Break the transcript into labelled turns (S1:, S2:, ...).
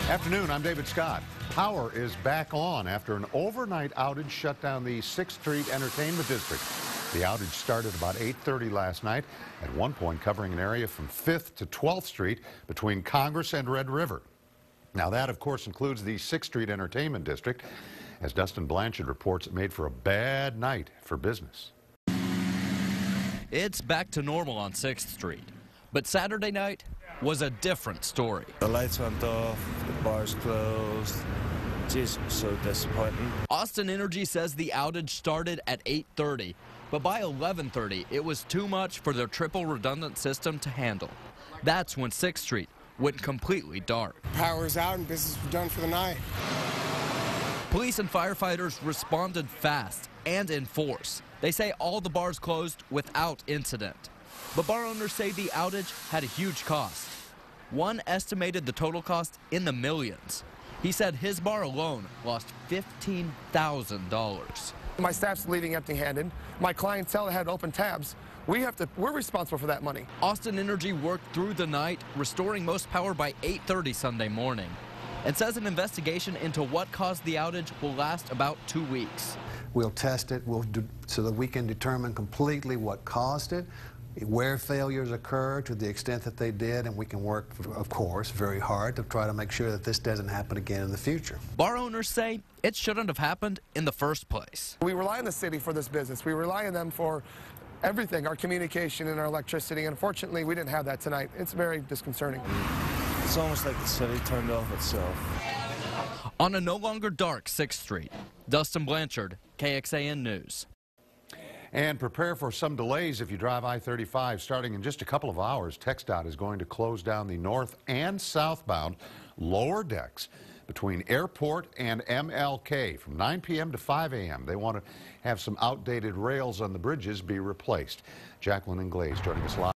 S1: Afternoon, I'm David Scott. Power is back on after an overnight outage shut down the 6th Street Entertainment District. The outage started about 8:30 last night, at one point covering an area from 5th to 12th Street between Congress and Red River. Now that, of course, includes the 6th Street Entertainment District. As Dustin Blanchard reports, it made for a bad night for business.
S2: It's back to normal on 6th Street, but Saturday night was a different story.
S3: The lights went off, the bars closed. Jeez, it was so disappointing.
S2: Austin Energy says the outage started at 8:30, but by 11:30, it was too much for their triple redundant system to handle. That's when 6th Street went completely dark.
S4: Power's out and business was done for the night.
S2: Police and firefighters responded fast and in force. They say all the bars closed without incident. But bar owners say the outage had a huge cost. One estimated the total cost in the millions. He said his bar alone lost $15,000.
S4: My staff's leaving empty-handed. My clientele had open tabs. We're responsible for that money.
S2: Austin Energy worked through the night, restoring most power by 8:30 Sunday morning, and says an investigation into what caused the outage will last about 2 weeks.
S5: We'll test it so that we can determine completely what caused it, where failures occur to the extent that they did, and we can work, of course, very hard to try to make sure that this doesn't happen again in the future.
S2: Bar owners say it shouldn't have happened in the first place.
S4: We rely on the city for this business. We rely on them for everything, our communication and our electricity, and unfortunately we didn't have that tonight. It's very disconcerting.
S3: It's almost like the city turned off itself.
S2: On a no longer dark 6th Street, Dustin Blanchard, KXAN News.
S1: And prepare for some delays if you drive I-35. Starting in just a couple of hours, TxDOT is going to close down the north and southbound lower decks between Airport and MLK from 9 p.m. to 5 a.m. They want to have some outdated rails on the bridges be replaced. Jacqueline Inglese joining us live.